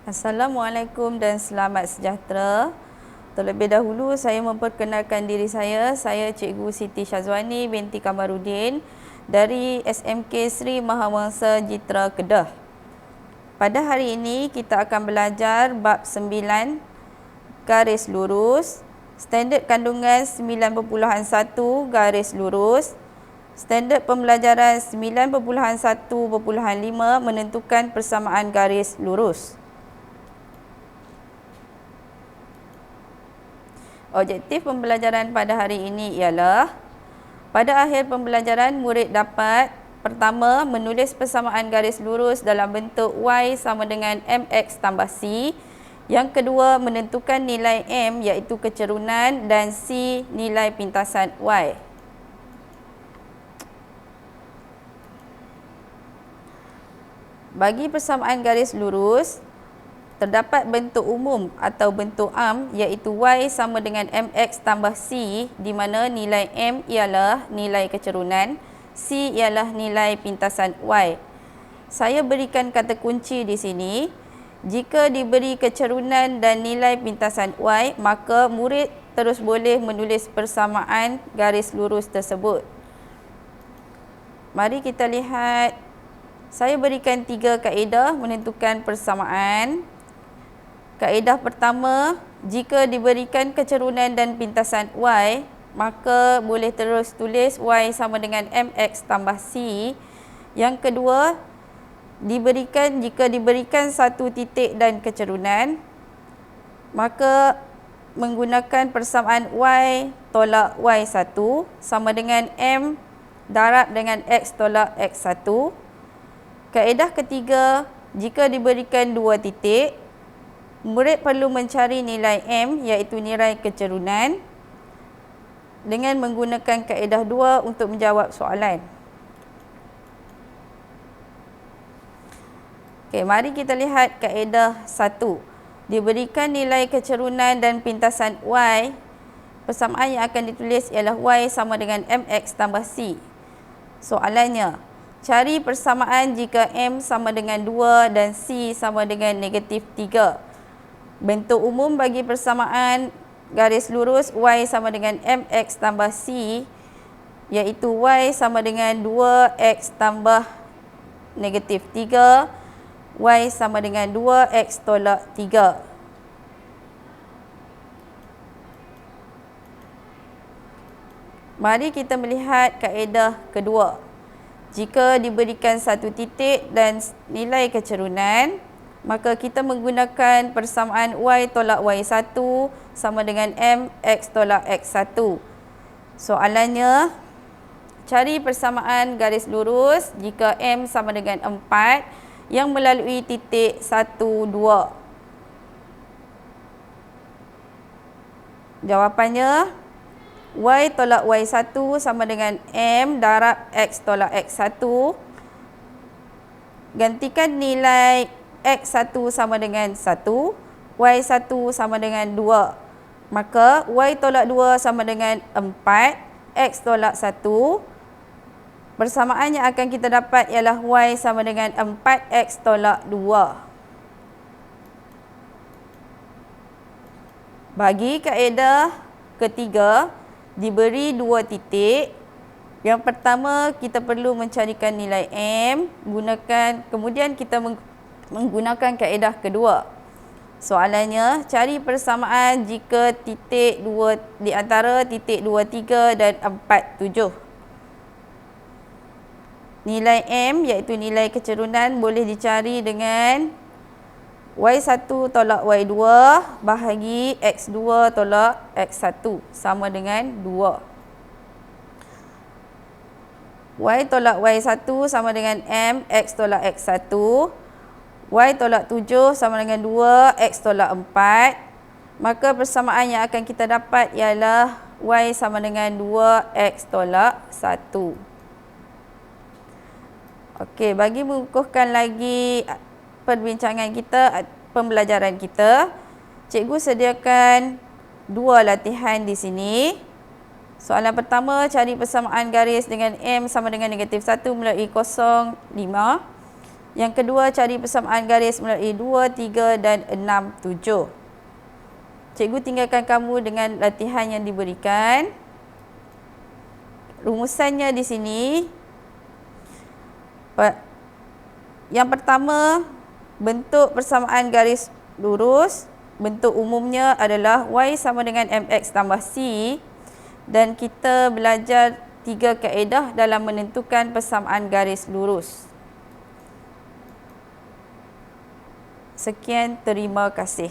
Assalamualaikum dan selamat sejahtera. Terlebih dahulu saya memperkenalkan diri saya Cikgu Siti Syazwani binti Kamarudin dari SMK Sri Mahawangsa Jitra Kedah. Pada hari ini kita akan belajar bab 9 garis lurus, standard kandungan 9.1 garis lurus, standard pembelajaran 9.1.5 menentukan persamaan garis lurus. Objektif pembelajaran pada hari ini ialah pada akhir pembelajaran murid dapat pertama menulis persamaan garis lurus dalam bentuk Y sama dengan MX tambah C. Yang kedua menentukan nilai M iaitu kecerunan dan C nilai pintasan Y. Bagi persamaan garis lurus, terdapat bentuk umum atau bentuk am iaitu Y sama dengan MX tambah C di mana nilai M ialah nilai kecerunan, C ialah nilai pintasan Y. Saya berikan kata kunci di sini. Jika diberi kecerunan dan nilai pintasan Y, maka murid terus boleh menulis persamaan garis lurus tersebut. Mari kita lihat. Saya berikan 3 kaedah menentukan persamaan. Kaedah pertama, jika diberikan kecerunan dan pintasan Y, maka boleh terus tulis Y sama dengan MX tambah C. Yang kedua, jika diberikan satu titik dan kecerunan, maka menggunakan persamaan Y tolak Y1 sama dengan M darab dengan X tolak X1. Kaedah ketiga, jika diberikan 2 titik, murid perlu mencari nilai M iaitu nilai kecerunan dengan menggunakan kaedah 2 untuk menjawab soalan. Okey, mari kita lihat kaedah 1. Diberikan nilai kecerunan dan pintasan Y, persamaan yang akan ditulis ialah Y sama dengan MX tambah C. Soalannya, cari persamaan jika M sama dengan 2 dan C sama dengan negatif 3. Bentuk umum bagi persamaan garis lurus Y sama dengan MX tambah C iaitu Y sama dengan 2X tambah negatif 3, Y sama dengan 2X tolak 3. Mari kita melihat kaedah kedua. Jika diberikan satu titik dan nilai kecerunan, maka kita menggunakan persamaan Y tolak Y1 sama dengan M X tolak X1. Soalannya, cari persamaan garis lurus jika M sama dengan 4 yang melalui titik 1, 2. Jawapannya, Y tolak Y1 sama dengan M darab X tolak X1. Gantikan nilai X1 sama dengan 1, Y1 sama dengan 2. Maka Y tolak 2 sama dengan 4, X tolak 1. Persamaan yang akan kita dapat ialah Y sama dengan 4X tolak 2. Bagi kaedah ketiga, diberi 2 titik. Yang pertama, kita perlu mencarikan nilai M, kemudian kita menggunakan kaedah kedua. Soalannya, cari persamaan jika titik 2 di antara titik 23 dan 47. Nilai M iaitu nilai kecerunan boleh dicari dengan Y1 tolak Y2 bahagi X2 tolak X1 sama dengan 2. Y tolak Y1 sama dengan M X tolak X1. Y tolak 7 sama dengan 2, X tolak 4. Maka persamaan yang akan kita dapat ialah Y sama dengan 2, X tolak 1. Okey, bagi mengukuhkan lagi perbincangan kita, pembelajaran kita, cikgu sediakan 2 latihan di sini. Soalan pertama, cari persamaan garis dengan M sama dengan negatif 1 melalui 0, 5. Yang kedua, cari persamaan garis melalui 2, 3 dan 6, 7. Cikgu tinggalkan kamu dengan latihan yang diberikan. Rumusannya di sini. Yang pertama, bentuk persamaan garis lurus. Bentuk umumnya adalah Y sama dengan MX tambah C. Dan kita belajar 3 kaedah dalam menentukan persamaan garis lurus. Sekian, terima kasih.